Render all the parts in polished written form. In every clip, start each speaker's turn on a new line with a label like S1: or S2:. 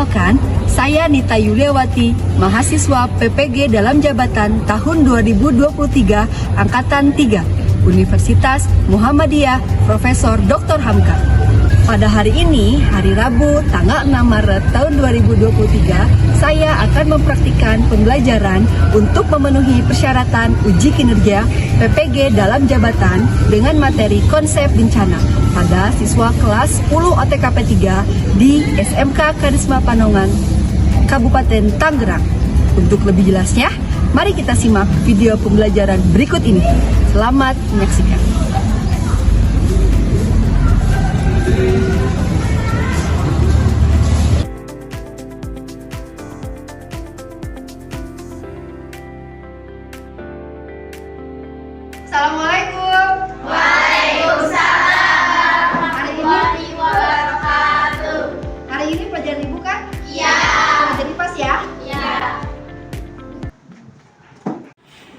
S1: Perkenalkan, saya Nita Yuliawati, mahasiswa PPG dalam jabatan tahun 2023, Angkatan 3, Universitas Muhammadiyah Profesor Dr. Hamka. Pada hari ini, hari Rabu, tanggal 6 Maret tahun 2023, saya akan mempraktikkan pembelajaran untuk memenuhi persyaratan uji kinerja PPG dalam jabatan dengan materi konsep bencana pada siswa kelas 10 OTKP 3 di SMK Karisma Panongan, Kabupaten Tangerang. Untuk lebih jelasnya, mari kita simak video pembelajaran berikut ini. Selamat menyaksikan. Assalamualaikum.
S2: Waalaikumsalam warahmatullahi wabarakatuh.
S1: Hari ini pelajaran ibu kan?
S2: Iya.
S1: Jadi pas ya?
S2: Iya.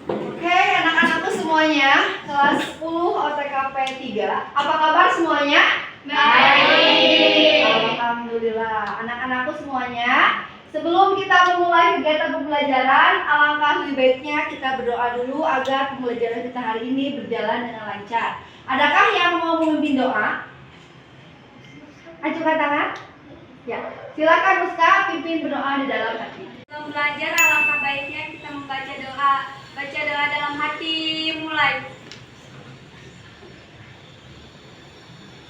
S1: Oke, anak-anakku semuanya, kelas 10 OTKP 3. Apa kabar semuanya?
S2: Baik.
S1: Alhamdulillah. Anak-anakku semuanya, sebelum kita memulai kegiatan pembelajaran, alangkah lebih baiknya kita berdoa dulu agar pembelajaran kita hari ini berjalan dengan lancar. Adakah yang mau memimpin doa? Ajukan tangan. Ya, silakan Ustaz pimpin berdoa di dalam hati.
S3: Sebelum belajar, alangkah baiknya kita membaca doa. Baca doa dalam hati, mulai.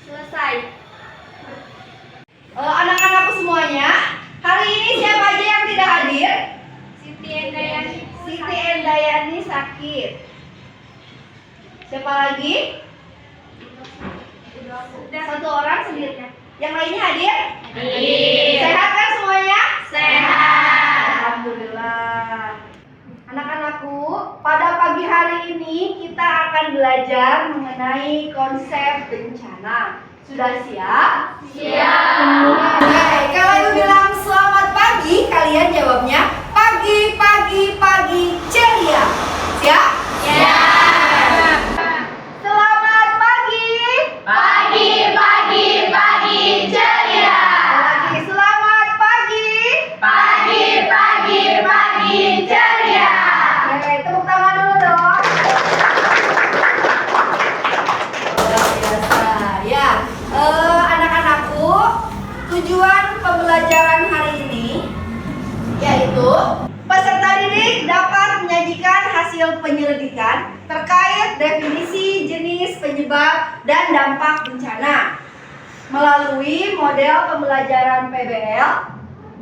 S3: Selesai.
S1: Anak-anakku semuanya, hari ini siapa aja yang tidak hadir?
S3: Siti Endayani.
S1: Siti Endayani sakit. Siapa lagi? Satu orang sendiri. Yang lainnya hadir?
S2: Hadir.
S1: Sehat kan semuanya?
S2: Sehat.
S1: Alhamdulillah. Anak-anakku, pada pagi hari ini kita akan belajar mengenai konsep bencana. Sudah siap?
S2: Siap.
S1: Oke, kalau ibu bilang selamat pagi, kalian jawabnya pagi, pagi, pagi, ceria. Siap?
S2: Siap.
S1: Selamat pagi.
S2: Pagi, pagi, pagi, ceria.
S1: Lagi selamat pagi.
S2: Pagi, pagi, pagi, ceria.
S1: Oke, tepuk tangan dulu dong. Luar biasa. Ya, anak-anakku, tujuan pembelajaran hari ini yaitu peserta didik dapat menyajikan hasil penyelidikan terkait definisi, jenis, penyebab, dan dampak bencana melalui model pembelajaran PBL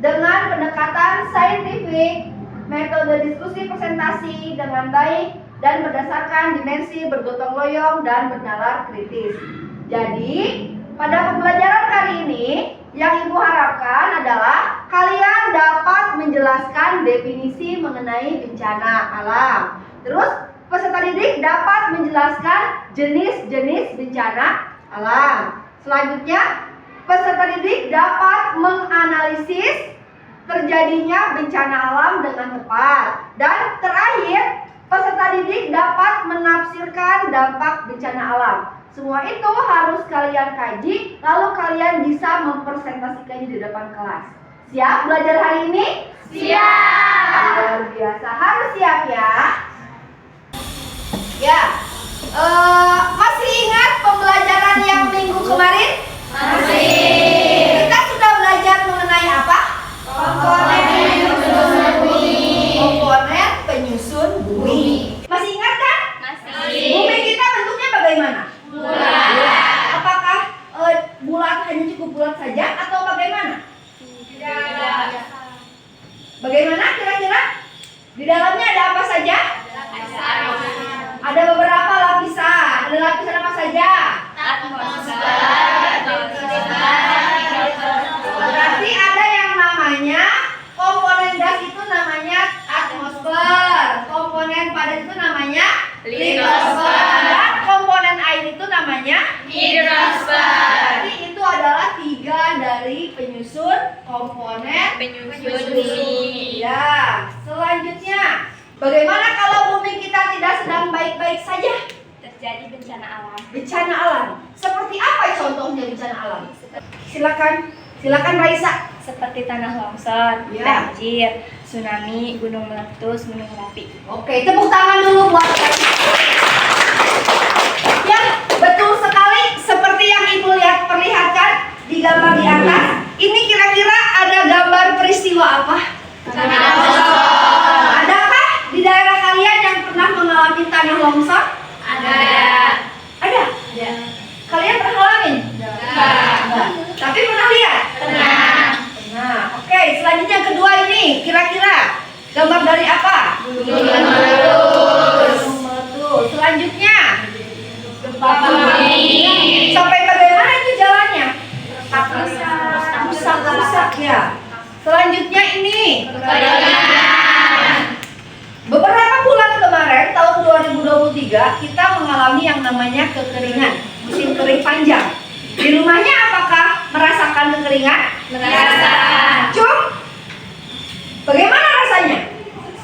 S1: dengan pendekatan saintifik, metode diskusi presentasi dengan baik, dan berdasarkan dimensi bergotong royong dan bernalar kritis. Jadi, pada pembelajaran kali ini, yang ibu harapkan adalah kalian dapat menjelaskan definisi mengenai bencana alam. Terus, peserta didik dapat menjelaskan jenis-jenis bencana alam. Selanjutnya, peserta didik dapat menganalisis terjadinya bencana alam dengan tepat. Dan terakhir, peserta didik dapat menafsirkan dampak bencana alam. Semua itu harus kalian kaji, lalu kalian bisa mempresentasikannya di depan kelas. Siap belajar hari ini?
S2: Siap.
S1: Luar biasa, harus siap ya. Ya, masih ingat pembelajaran yang minggu kemarin?
S2: Masih.
S1: Kita sudah belajar mengenai apa?
S2: Komponen penyusun bumi.
S1: Komponen penyusun bumi. Masih ingat kan?
S2: Masih.
S1: Bumi kita bentuknya bagaimana?
S2: Bulat.
S1: Apakah bulat hanya cukup bulat saja atau bagaimana?
S2: Tidak.
S1: Bagaimana kira-kira? Di dalamnya ada apa saja?
S2: Lapisan.
S1: Ada beberapa lapisan. Ada lapisan apa saja?
S2: Atmosfer.
S1: Berarti ada yang namanya komponen gas itu namanya atmosfer. Komponen padat itu namanya
S2: Litosfer.
S1: Dan komponen air itu namanya
S2: Hidrosfer.
S1: Berarti itu adalah 3 dari penyusun komponen
S2: Penyusun bumi.
S1: Ya, selanjutnya, bagaimana kalau bumi kita tidak sedang baik-baik saja?
S3: Terjadi bencana alam.
S1: Bencana alam. Seperti apa contohnya bencana alam? Silakan Raisa.
S3: seperti tanah longsor,
S1: Ya.
S3: banjir, tsunami, gunung meletus, gunung berapi.
S1: Oke, tepuk tangan dulu buat ya, betul sekali seperti yang Ibu perlihatkan di gambar di atas. Ini kira-kira ada gambar peristiwa apa? Adakah di daerah kalian yang pernah mengalami tanah longsor?
S2: Ada.
S1: Ada? Kalian pernah ngalamin? Enggak. Tapi pernah lihat?
S2: Pernah.
S1: Nah, oke, selanjutnya yang kedua ini kira-kira gambar dari apa?
S2: Gunung meletus.
S1: Gunung meletus. Selanjutnya
S2: Gempa bumi.
S1: sampai bagaimana itu jalannya?
S3: Rusak.
S1: Rusak ya. Selanjutnya ini
S2: Kekeringan.
S1: beberapa bulan kemarin tahun 2023 kita mengalami yang namanya kekeringan, musim kering panjang. Di rumahnya apakah merasakan kekeringan?
S2: Merasakan.
S1: Cum, bagaimana rasanya?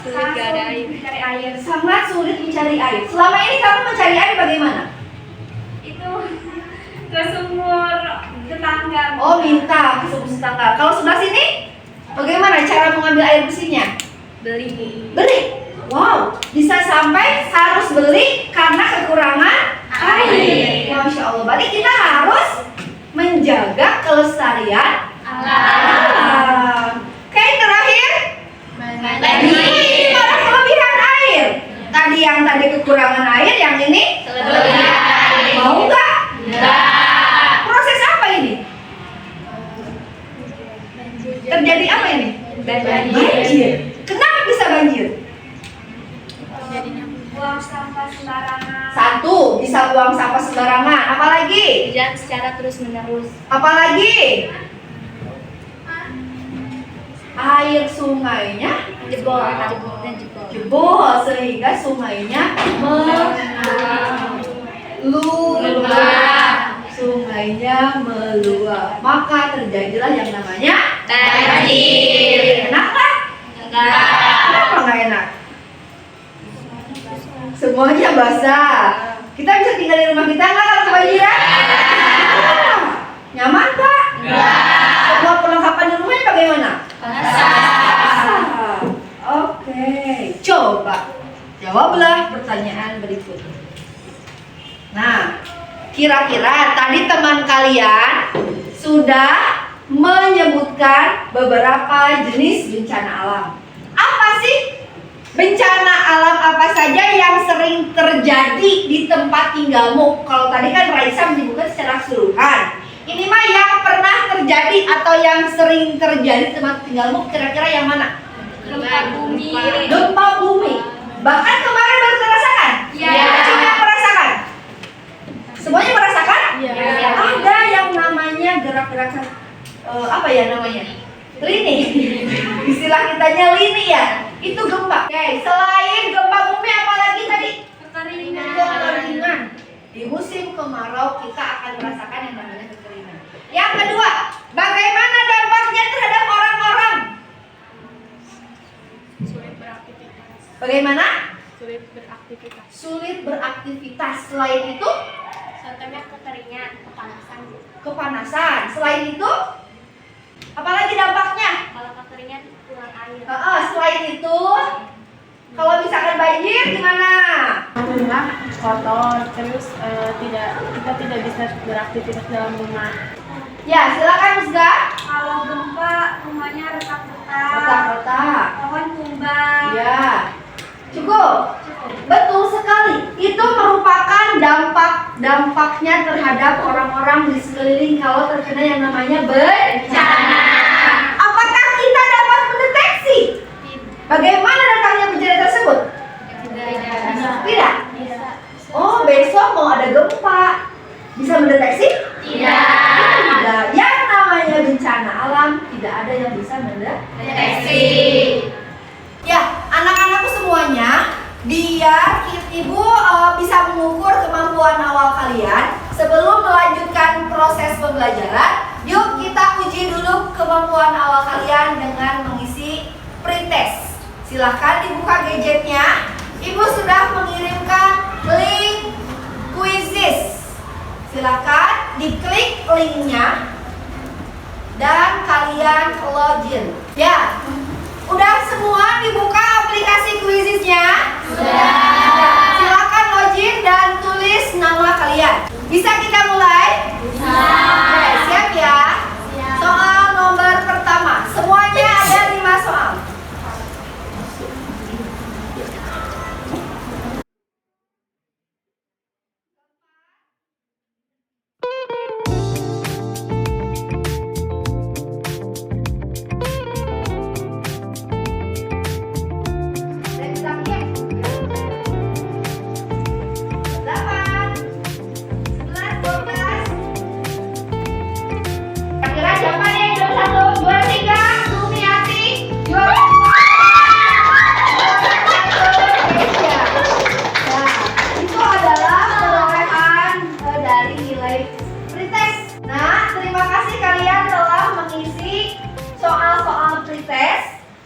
S3: Sulit gak ada air. Mencari air.
S1: Sangat sulit mencari air. Selama ini kamu mencari air bagaimana?
S3: Itu ke sumur tetangga.
S1: Oh, minta ke sumur tetangga. Kalau sebelah sini, bagaimana cara mengambil air bersihnya?
S3: Beli.
S1: Beli. Wow, bisa sampai harus beli karena kekurangan air. Masya Allah. Berarti kita harus menjaga kelestarian alam. Oke, terakhir. Ini malah kelebihan air. Tadi yang tadi kekurangan air, yang ini
S2: Kelebihan.
S1: mau nggak?
S2: Enggak.
S1: Proses apa ini? Terjadi apa ini? Banjir. Kenapa bisa banjir?
S3: Buang sampah sembarangan.
S1: Satu, bisa buang sampah sembarangan. Apalagi?
S3: Hujan secara terus-menerus.
S1: Apalagi? Air sungainya
S3: Jebol.
S1: jebol sehingga sungainya meluap. Sungainya meluap. Maka terjadilah yang namanya
S2: Banjir.
S1: enak kan?
S2: Enggak.
S1: Kenapa nggak enak? Semuanya basah. Kita bisa tinggal di rumah kita nggak kalau kebanjiran? Nyaman Pak? Semua perlengkapan di rumahnya bagaimana? Basah. Oke, coba jawablah pertanyaan berikut. Nah, kira-kira tadi teman kalian sudah menyebutkan beberapa jenis bencana alam. Apa sih bencana alam apa saja yang sering terjadi di tempat tinggalmu? Kalau tadi kan Raisa menyebutkan secara keseluruhan. Ini mah yang pernah terjadi atau yang sering terjadi di tempat tinggalmu kira-kira yang mana?
S3: Gempa bumi.
S1: Gempa bumi. Bahkan kemarin baru merasakan?
S3: Iya.
S1: Cuma merasakan? Semuanya merasakan?
S3: Iya.
S1: Ada yang namanya gerak-gerakan apa ya namanya? Lini. Istilah kitanya lini ya. Itu gempa. Oke, selain gempa bumi apa lagi tadi? Kekeringan. Di musim kemarau kita akan merasakan yang namanya kekeringan. Yang kedua, bagaimana dampaknya terhadap orang-orang?
S3: Sulit beraktivitas.
S1: Bagaimana?
S3: Sulit beraktivitas.
S1: Sulit beraktivitas. Selain itu,
S3: Contohnya kekeringan, kepanasan.
S1: kepanasan. Selain itu, apalagi dampaknya?
S3: Kalau kekeringan kurang air.
S1: Selain itu, kalau misalkan banjir gimana?
S4: Rumah kotor, terus kita tidak bisa beraktivitas dalam rumah.
S1: Ya, silakan Musga.
S3: Kalau gempa rumahnya retak-retak.
S1: Retak-retak.
S3: Pohon tumbang.
S1: Ya, cukup. Betul sekali. Itu merupakan dampaknya terhadap orang-orang di sekeliling kalau terkena yang namanya bencana. Apakah kita dapat mendeteksi bagaimana datangnya bencana tersebut? Tidak. Oh, besok mau ada gempa. Bisa mendeteksi? Tidak. Yang namanya bencana alam tidak ada yang bisa mendeteksi. Ya, anak-anakku semuanya, biar ibu bisa mengukur kemampuan awal kalian sebelum melanjutkan proses pembelajaran. Yuk kita uji dulu kemampuan awal kalian dengan mengisi pretest. Silahkan dibuka gadgetnya. Ibu sudah mengirimkan link Quizizz. Silahkan diklik linknya dan kalian kalian login. Ya, udah semua dibuka aplikasi Quiziznya? Sudah. Silakan login dan tulis nama kalian. Bisa kita mulai? Bisa. Oke, siap ya? Siap. Soal nomor pertama. Semuanya ada 5 soal.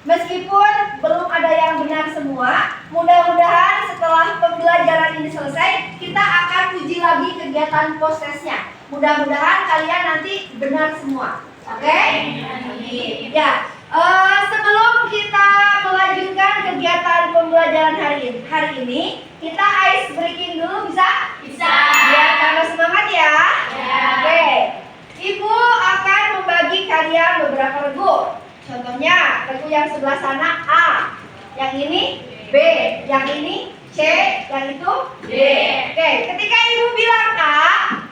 S1: Meskipun belum ada yang benar semua, mudah-mudahan setelah pembelajaran ini selesai, kita akan uji lagi kegiatan posesnya. Mudah-mudahan kalian nanti benar semua. Oke? Ya, sebelum kita melanjutkan kegiatan pembelajaran hari ini, kita ice breaking dulu, bisa? Bisa. Biar tambah semangat ya. Oke. Ibu akan membagi kalian beberapa regu. Contohnya, regu yang sebelah sana A, yang ini B, yang ini C, yang itu D. Oke, ketika ibu bilang A,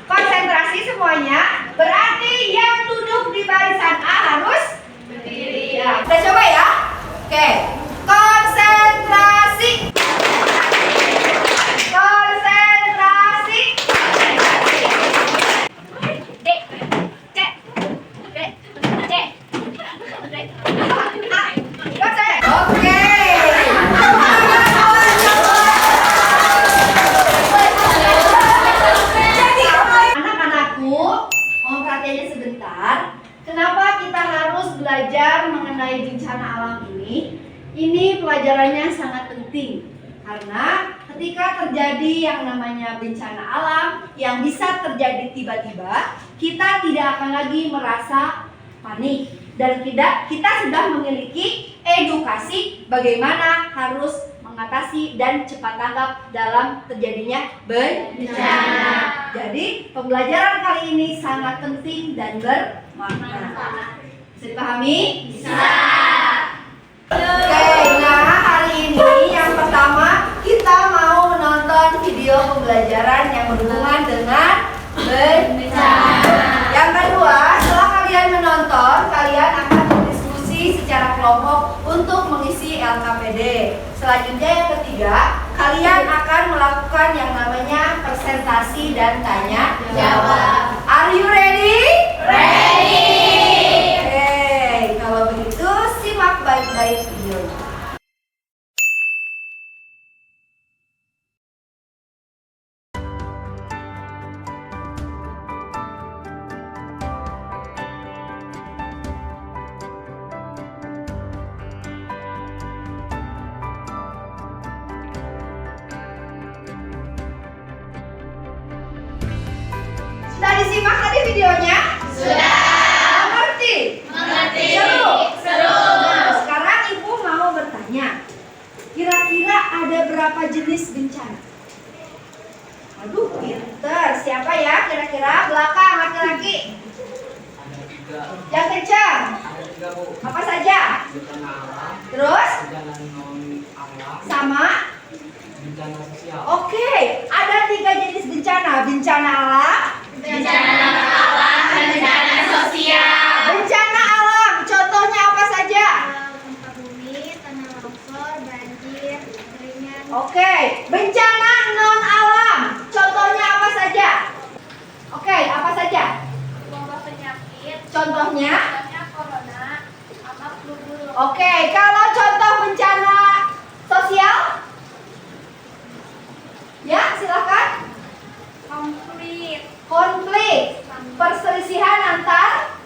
S1: konsentrasi semuanya, berarti yang duduk di barisan A harus berdiri. Ya, kita coba ya. Oke, konsentrasi. Konsentrasi. D, C, D, C. Oke. Anak-anakku, mohon perhatiannya sebentar. Kenapa kita harus belajar mengenai bencana alam ini? Ini pelajarannya sangat penting. Karena ketika terjadi yang namanya bencana alam yang bisa terjadi tiba-tiba, kita tidak akan lagi merasa panik. Dan kita sudah memiliki edukasi bagaimana harus mengatasi dan cepat tanggap dalam terjadinya bencana. Jadi pembelajaran kali ini sangat penting dan bermakna. Bisa dipahami? Bisa. Oke, nah hari ini yang pertama kita mau menonton video pembelajaran yang berhubungan dengan bencana. Yang kedua, setelah kalian menonton, kalian akan berdiskusi secara kelompok untuk mengisi LKPD. Selanjutnya yang ketiga, kalian akan melakukan yang namanya presentasi dan tanya jawab. Are you ready? Ready. Oke, kalau begitu simak baik-baik videonya. Sudah disimak tadi videonya? Sudah. Mengerti? Mengerti. Seru. Nah, sekarang ibu mau bertanya. Kira-kira ada berapa jenis bencana? Aduh, pinter. Siapa ya kira-kira? Belakang laki-laki. Yang kencang. Apa saja? Terus? Sama?
S5: Bencana sosial.
S1: Oke, ada 3 jenis bencana. Bencana alam,
S2: Bencana alam, bencana sosial.
S1: bencana alam. Contohnya apa saja?
S3: Gempa bumi, tanah longsor, banjir, kekeringan.
S1: Oke, bencana non alam. Contohnya apa saja? Oke, apa saja?
S3: Wabah penyakit.
S1: Contohnya?
S3: Contohnya corona, sama flu burung.
S1: Oke, kalau contoh bencana sosial? Ya, silakan. Konflik, perselisihan antar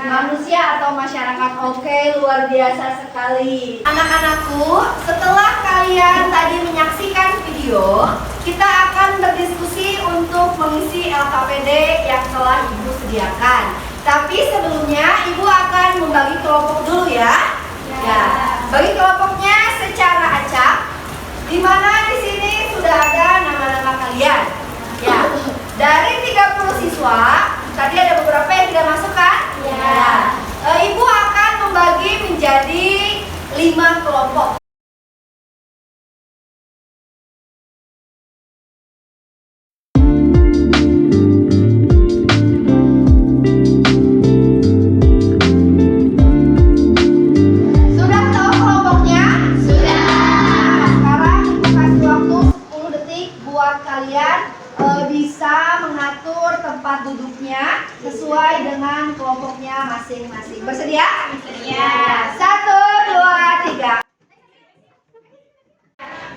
S1: manusia atau masyarakat. Oke, luar biasa sekali. Anak-anakku, setelah kalian tadi menyaksikan video, kita akan berdiskusi untuk mengisi LKPD yang telah Ibu sediakan. Tapi sebelumnya Ibu akan membagi kelompok dulu ya. Ya, bagi kelompoknya secara acak, di mana di sini sudah ada nama-nama kalian. Ya, dari 30 siswa, tadi ada beberapa yang tidak masuk kan? Ya. Ibu akan membagi menjadi 5 kelompok. Sudah tahu kelompoknya? Sudah. Sekarang Ibu kasih waktu 10 detik buat kalian bisa mengatur tempat duduknya sesuai dengan kelompoknya masing-masing. Bersedia? Bersedia. 1, 2, 3.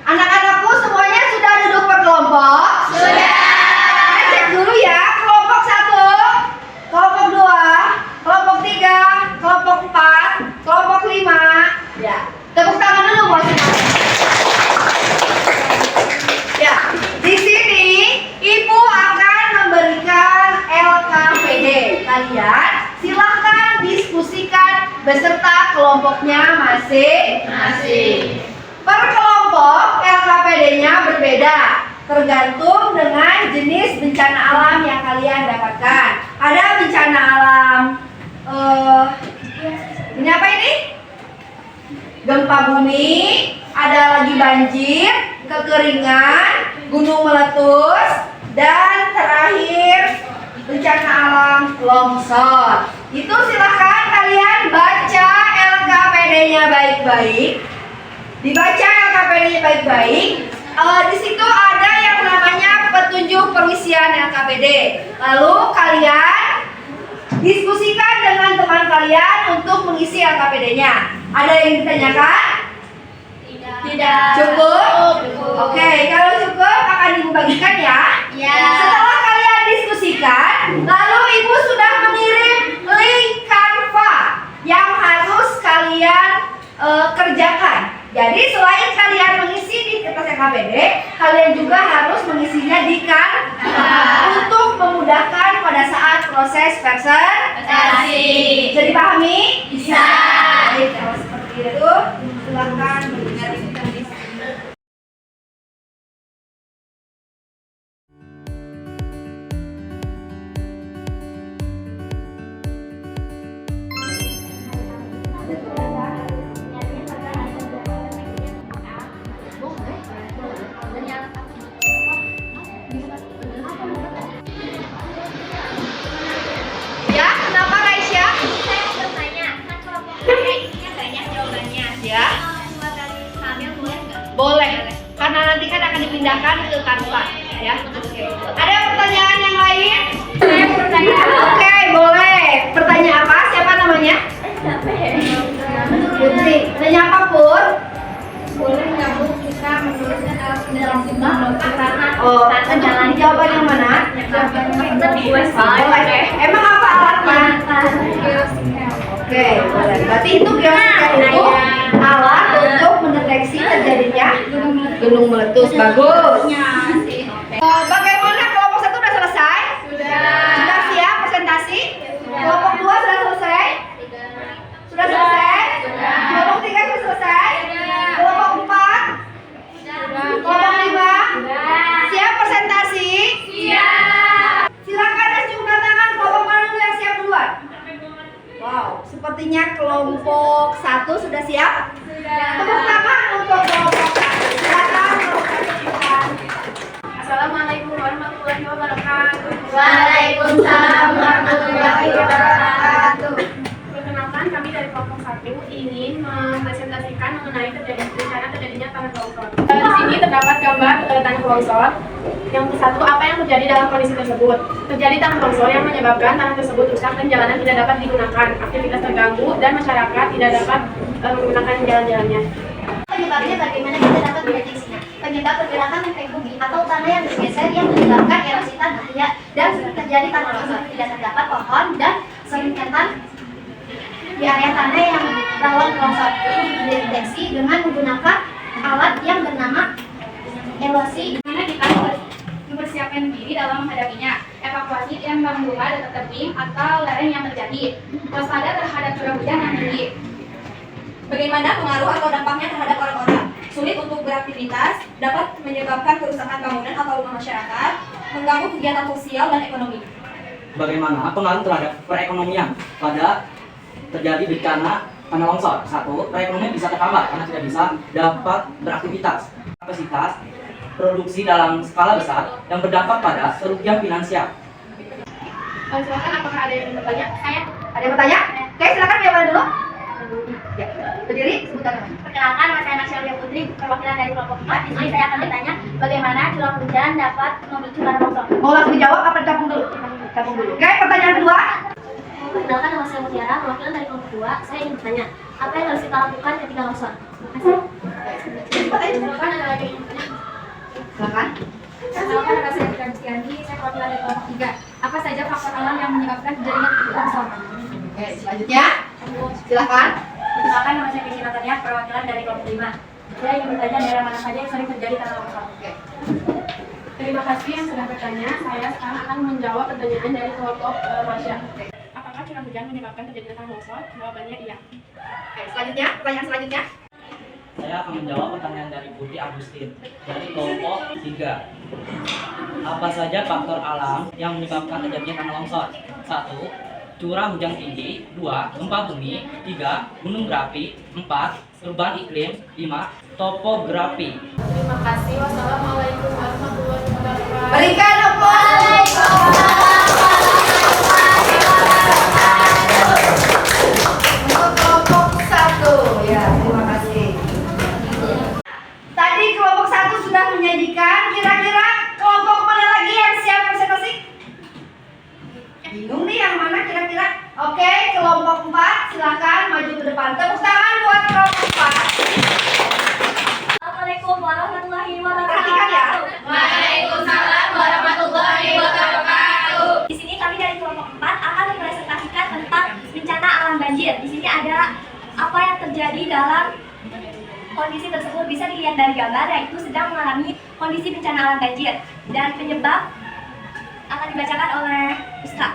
S1: Anak-anakku semuanya sudah duduk per kelompok? Sudah. Kita cek dulu ya. Kelompok 1, kelompok 2, kelompok 3, kelompok 4, kelompok 5. Ya. Tepuk tangan dulu buat semuanya. Ya, di sini Ibu akan memberikan LKPD. Kalian silahkan diskusikan beserta kelompoknya masing-masing. Per kelompok LKPD-nya berbeda, tergantung dengan jenis bencana alam yang kalian dapatkan. Ada bencana alam, ini apa ini? Gempa bumi, ada lagi banjir, kekeringan, gunung meletus, dan terakhir bencana alam longsor. Itu silahkan kalian baca LKPD-nya baik-baik. Dibaca LKPD-nya baik-baik. Di situ ada yang namanya petunjuk pengisian LKPD. Lalu kalian diskusikan dengan teman kalian untuk mengisi LKPD-nya. Ada yang ditanyakan?
S3: Tidak.
S1: Cukup? Oke, kalau cukup akan Ibu bagikan ya.
S3: Ya.
S1: Setelah kalian diskusikan, lalu Ibu sudah mengirim link Canva yang harus kalian kerjakan. Jadi selain kalian mengisi di kertas LKPD, kalian juga harus mengisinya di Canva untuk memudahkan pada saat proses presentasi. Bisa dipahami?
S3: Bisa.
S1: Baik, kalau seperti itu, silakan mendengar ini. Ya, kenapa Raisya?
S3: Saya bertanya, kan kelompoknya isinya banyak jawabannya.
S1: Ya,
S3: Dua kali hamil boleh nggak?
S1: boleh. Karena nanti kan akan dipindahkan ke Canva, ya. Oke. Ada pertanyaan yang lain?
S3: Saya bertanya.
S1: Oke, boleh. Pertanyaan apa? Siapa namanya? Putri. Tanya apa, Pur?
S3: Boleh nggak Bu kita menuliskan alat penjelasan karena
S1: Oh, untuk jawaban yang mana? Boleh. Emang apa alatnya? Oke, boleh. Berarti itu geoscale itu alat untuk mendeteksi terjadinya gunung meletus. Bagus. Bagaimana kelompok 1 sudah selesai? Sudah siap presentasi? Kelompok 2 sudah selesai? Sudah selesai? Kelompok 3 sudah selesai? Kelompok 4? Kelompok 5? Siap presentasi? Siap. Silakan acungkan tangan kelompok mana dulu yang siap duluan? Wow, sepertinya kelompok 1 sudah siap? Tepuk tangan untuk kelompok 1. Silakan kelompok 1.
S4: Assalamualaikum warahmatullahi wabarakatuh.
S3: Waalaikumsalam warahmatullahi wabarakatuh.
S4: Perkenalkan, kami dari kelompok 1 ingin mempresentasikan mengenai bencana terjadinya tanah longsor. Di sini terdapat gambar tanah longsor. Yang satu, apa yang terjadi dalam kondisi tersebut? Terjadi tanah longsor yang menyebabkan tanah tersebut rusak dan jalanan tidak dapat digunakan, aktivitas terganggu, dan masyarakat tidak dapat menggunakan jalan-jalannya.
S3: Penyebabnya bagaimana kita dapat mendeteksinya? Penyebab pergerakan lempeng bumi atau tanah yang bergeser yang menyebabkan erosi tanah dan terjadi tanah longsor. Tidak terdapat pohon dan sengketan di area tanah yang rawan longsor. Dideteksi dengan menggunakan alat yang bernama erosi.
S6: Dimana kita mempersiapkan diri dalam menghadapinya.
S4: evakuasi dan membuka data tebing atau lereng yang terjadi, waspada terhadap curah hujan yang tinggi.
S6: Bagaimana pengaruh atau dampaknya terhadap orang-orang? Sulit untuk beraktivitas, dapat menyebabkan kerusakan bangunan atau rumah masyarakat, mengganggu kegiatan sosial dan ekonomi.
S5: Bagaimana pengaruh terhadap perekonomian pada terjadi bencana tanah longsor? 1. Perekonomian bisa terhambat karena tidak bisa dapat beraktivitas. Kapasitas produksi dalam skala besar yang berdampak pada kerugian finansial.
S4: Silakan, apakah ada yang bertanya?
S3: Saya ada yang bertanya? Oke, silakan ya dulu. Ya, berdiri, sebutkan namanya.
S2: Perkenalkan, nama saya Naksya Putri, perwakilan dari kelompok 4. Di sini saya akan bertanya bagaimana curah hujan dapat memicu tanah longsor.
S3: Mau langsung dijawab apa digabung dulu? Gabung dulu. Oke, pertanyaan kedua.
S2: Perkenalkan, nama saya Mutiara, perwakilan dari kelompok 2. Saya ingin bertanya, apa yang harus kita lakukan ketika longsor? Terima kasih.
S4: Silakan, ada lagi yang bertanya?
S3: Silakan.
S6: Perkenalkan, nama saya Fitri Rizkyandi, saya perwakilan dari kelompok 3. Apa saja faktor alam yang menyebabkan terjadinya longsor?
S3: Oke, selanjutnya. Silakan.
S6: Perkenalkan, nama saya Kristina Tania, perwakilan dari kelompok 5. Saya ingin bertanya daerah mana saja yang sering terjadi tanah longsor.
S3: Oke.
S4: Terima kasih yang sudah bertanya. Saya sekarang akan menjawab pertanyaan dari kelompok Masya. Apakah curah hujan menyebabkan terjadinya tanah longsor? Jawabannya iya.
S3: Oke, selanjutnya, pertanyaan selanjutnya.
S5: Saya akan menjawab pertanyaan dari Putri Agustin dari kelompok 3. Apa saja faktor alam yang menyebabkan terjadinya tanah longsor? 1. Curah hujan tinggi. 2. Gempa bumi. 3. Gunung berapi. 4. Perubahan iklim. 5. Topografi.
S4: Terima kasih. Wassalamualaikum warahmatullahi wabarakatuh.
S3: Berikan aplaus. Untuk kelompok 1. Ya, terima kasih. Tadi kelompok 1 sudah menyajikan. Kira-kira kelompok mana lagi yang siap presentasi? Bingung nih yang mana kira-kira? Oke, kelompok 4 silakan maju ke depan. Tepuk tangan buat kelompok 4.
S2: Assalamualaikum warahmatullahi
S3: Perhatikan ya.
S2: wabarakatuh.
S4: Waalaikumsalam warahmatullahi wabarakatuh.
S2: Di sini kami dari kelompok 4 akan mempresentasikan tentang bencana alam banjir. Di sini ada apa yang terjadi dalam kondisi tersebut, bisa dilihat dari gambar, yaitu sedang mengalami kondisi bencana alam banjir, dan penyebab akan dibacakan oleh Ustaz.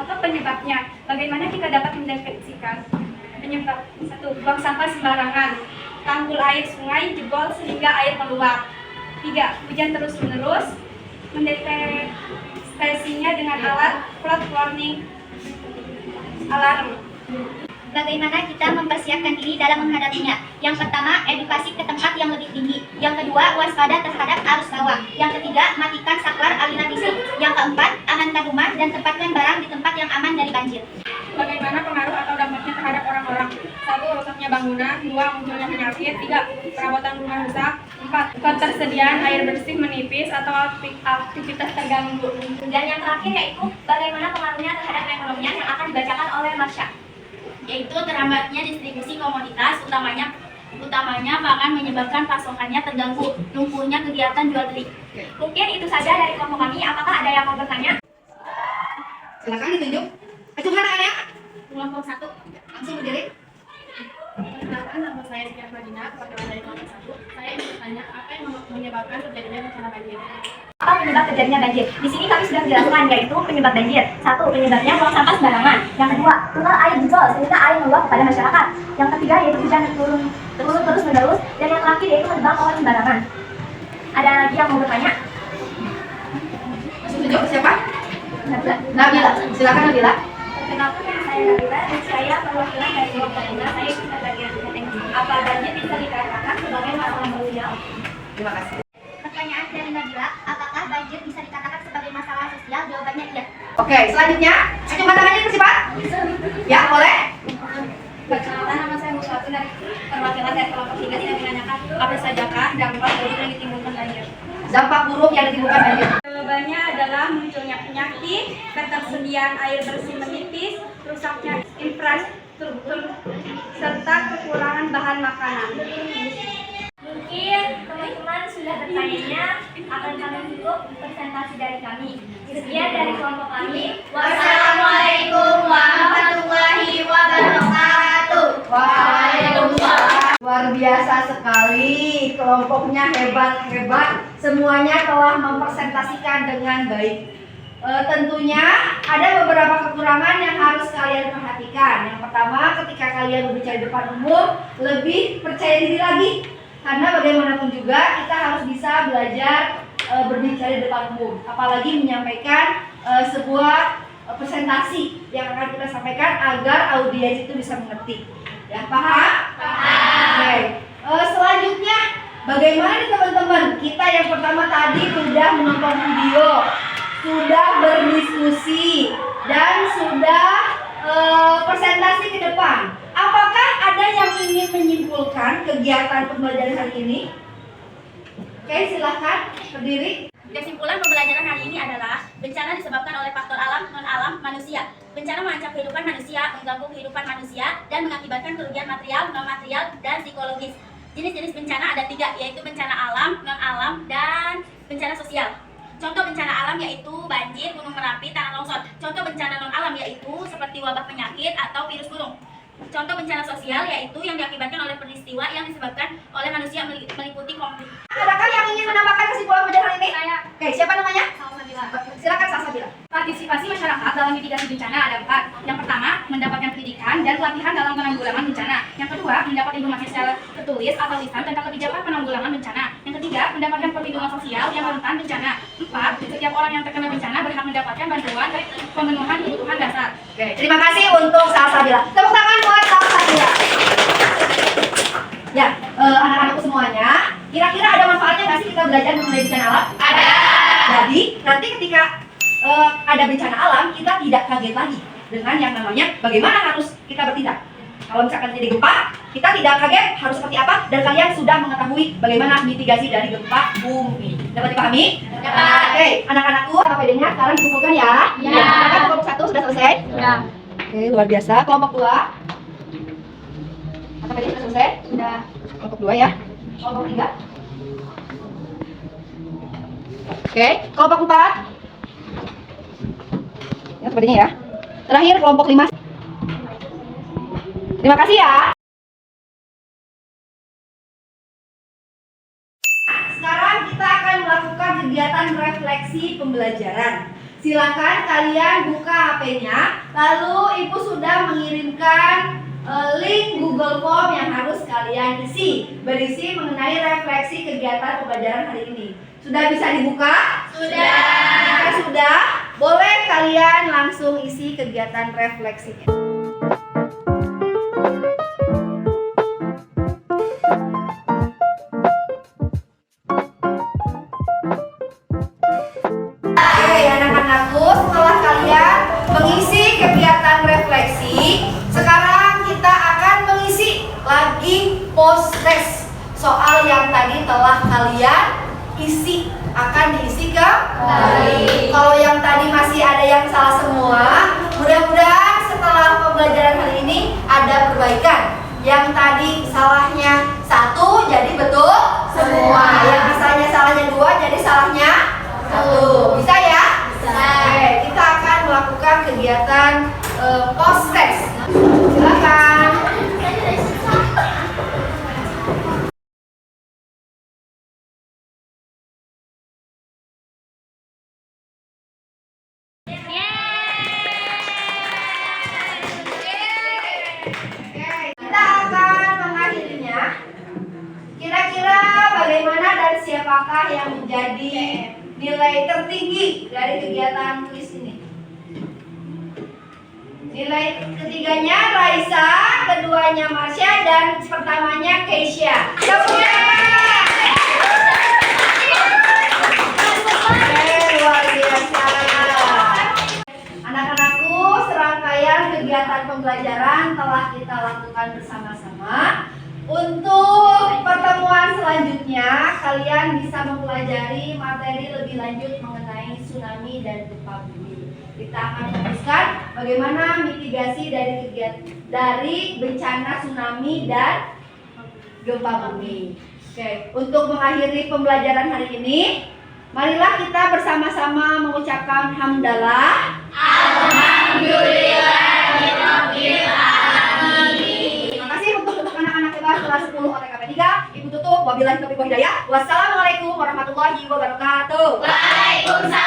S7: Apa penyebabnya? Bagaimana kita dapat mendeteksikan penyebab? 1. Buang sampah sembarangan, tanggul air sungai jebol sehingga air meluap. 3. Hujan terus-menerus, mendeteksinya dengan alat flood warning alarm.
S3: Bagaimana kita mempersiapkan diri dalam menghadapinya? Yang pertama, edukasi ke tempat yang lebih tinggi. Yang kedua, waspada terhadap arus bawah. Yang ketiga, matikan saklar aliran listrik. Yang keempat, amankan rumah dan tempatkan barang di tempat yang aman dari banjir.
S7: Bagaimana pengaruh atau dampaknya terhadap orang-orang? 1. Rusaknya bangunan. 2. Munculnya penyakit. 3. Perawatan rumah rusak. 4. Ketersediaan air bersih menipis atau aktivitas terganggu.
S2: Dan yang terakhir yaitu bagaimana pengaruhnya terhadap perekonomian yang akan dibacakan oleh Marsha.
S8: Yaitu terhambatnya distribusi komoditas, utamanya pangan menyebabkan pasokannya terganggu, lumpuhnya kegiatan jual beli.
S2: Mungkin itu saja dari kelompok kami. Apakah ada yang mau bertanya?
S3: Silakan ditunjuk. Acungkan tangannya.
S4: Kelompok 1.
S3: Langsung berdiri.
S4: Perkenalkan, nama saya Siti Madina, perwakilan dari kelompok 1. Saya ingin bertanya, apa yang menyebabkan terjadinya bencana banjir?
S2: Apa penyebab terjadinya banjir? Di sini kami sudah menjelaskan, yaitu penyebab banjir. 1. Penyebabnya buang sampah sembarangan. Yang kedua, tunnel air jebol sehingga air meluap kepada masyarakat. Yang ketiga yaitu hujan turun terus menerus. Dan yang terakhir yaitu menebang pohon sembarangan. Ada lagi yang mau bertanya?
S3: Langsung tunjuk ke siapa?
S2: Nabila.
S3: Nabila. Silakan Nabila.
S2: Perkenalkan, saya Nabila dan saya perwakilan dari kelompok 5. Saya ingin bertanya, apa banjir bisa dikatakan sebagai masalah sosial?
S3: Terima kasih. Pertanyaan dari Nabila, apakah banjir bisa dikatakan sebagai masalah sosial? Jawabannya iya. Oke, selanjutnya, acungkan tangannya ke siapa? Ya, boleh.
S7: Perkenalkan, nama saya Muswati dari perwakilan dari kelompok 3. Saya menanyakan apa sajakah dampak buruk yang ditimbulkan banjir?
S3: Dampak buruk yang ditimbulkan banjir.
S7: Jawabannya adalah munculnya penyakit, ketersediaan air bersih menipis, rusaknya infrastruktur, serta kekurangan bahan makanan.
S2: Mungkin teman-teman sudah bertanya, akan kami tutup presentasi dari kami. Sekian dari kelompok kami.
S8: Wassalamualaikum warahmatullahi wabarakatuh.
S3: Waalaikumsalam. Luar biasa sekali, kelompoknya hebat-hebat. Semuanya telah mempresentasikan dengan baik.
S1: Tentunya ada beberapa kekurangan yang harus kalian perhatikan. Yang pertama, ketika kalian berbicara di depan umum, lebih percaya diri lagi. Karena bagaimanapun juga kita harus bisa belajar berbicara di depan umum. Apalagi menyampaikan sebuah presentasi yang akan kita sampaikan agar audiens itu bisa mengerti. Ya, paham? Paham. Selanjutnya, bagaimana nih teman-teman? Kita yang pertama tadi sudah menonton video, sudah berdiskusi, dan sudah presentasi ke depan. Apakah ada yang ingin menyimpulkan kegiatan pembelajaran hari ini? Oke, silahkan berdiri.
S8: Kesimpulan pembelajaran hari ini adalah bencana disebabkan oleh faktor alam, non-alam, manusia. Bencana mengancam kehidupan manusia, mengganggu kehidupan manusia, dan mengakibatkan kerugian material, non-material, dan psikologis. Jenis-jenis bencana ada 3, yaitu bencana alam, non-alam, dan bencana sosial. Contoh bencana alam yaitu banjir, gunung Merapi, tanah longsor. Contoh bencana non-alam yaitu seperti wabah penyakit atau virus burung. Contoh bencana sosial yaitu yang diakibatkan oleh peristiwa yang disebabkan oleh manusia meliputi konflik.
S1: Adakah yang ingin menambahkan kesimpulan pembelajaran ini?
S7: Saya.
S1: Oke, siapa namanya?
S7: Salsabila.
S1: Silakan Salsabila.
S7: Partisipasi masyarakat dalam mitigasi bencana ada 4. Yang pertama, mendapatkan pendidikan dan pelatihan dalam penanggulangan bencana. Yang kedua, mendapat informasi secara tertulis atau lisan tentang kebijakan penanggulangan bencana. Yang ketiga, mendapatkan perlindungan sosial yang rentan bencana. 4. Setiap orang yang terkena bencana berhak mendapatkan bantuan dari pemenuhan kebutuhan dasar.
S1: Oke, terima kasih untuk Salsabila. Tepuk tangan buat Salsabila. Ya, anak-anakku semuanya, kira-kira ada manfaatnya nggak sih kita belajar mengenai bencana alam? Ada. Jadi, nanti ketika ada bencana alam, kita tidak kaget lagi dengan yang namanya bagaimana harus kita bertindak. Kalau misalkan terjadi gempa, kita tidak kaget harus seperti apa, dan kalian sudah mengetahui bagaimana mitigasi dari gempa bumi. Dapat dipahami? Dapat. Oke, anak-anakku, KPD-nya sekarang dikumpulkan ya.
S7: Ya.
S1: Apakah kelompok 1 sudah selesai?
S7: Ya.
S1: Oke, luar biasa. Kelompok 2. KPD sudah selesai?
S7: Sudah.
S1: Kelompok 2 ya. Kelompok 3. Oke, kelompok 4. Ya, sepertinya ya. Terakhir kelompok 5. Terima kasih ya. Sekarang kita akan melakukan kegiatan refleksi pembelajaran. Silakan kalian buka HP-nya, lalu Ibu sudah mengirimkan link Google Form yang harus kalian isi, berisi mengenai refleksi kegiatan pembelajaran hari ini. Sudah bisa dibuka? Sudah. Jika sudah, boleh kalian langsung isi kegiatan refleksinya. Oke, anak-anakku, setelah kalian mengisi kegiatan refleksi, sekarang kita akan mengisi lagi post test. Soal yang tadi telah kalian isi akan diisi kembali. Kalau yang tadi masih ada yang salah semua, mudah-mudahan setelah pembelajaran hari ini ada perbaikan. Yang tadi salahnya 1 jadi betul semua. Yang asalnya salahnya 2 jadi salahnya 1. Bisa ya? Bisa. Oke, kita akan melakukan kegiatan post test. Silakan. Kita akan mengakhirinya. Kira-kira bagaimana dan siapakah yang menjadi nilai tertinggi dari kegiatan kuis ini? Nilai ketiganya Raisa, keduanya Marsha, dan pertamanya Keisha. Oke, luar biasa. Anak-anakku, serangkaian kegiatan pembelajaran telah kita lakukan bersama-sama. Untuk pertemuan selanjutnya, kalian bisa mempelajari materi lebih lanjut mengenai tsunami dan gempa bumi. Kita akan meneruskan bagaimana mitigasi dari bencana tsunami dan gempa bumi. Oke, untuk mengakhiri pembelajaran hari ini, marilah kita bersama-sama mengucapkan hamdalah. Terima kasih untuk anak-anak kelas 10 OTKP 3. Ibu tutup. Wabillahi taufiq wal hidayah. Wassalamualaikum warahmatullahi wabarakatuh.
S8: Waalaikumsalam.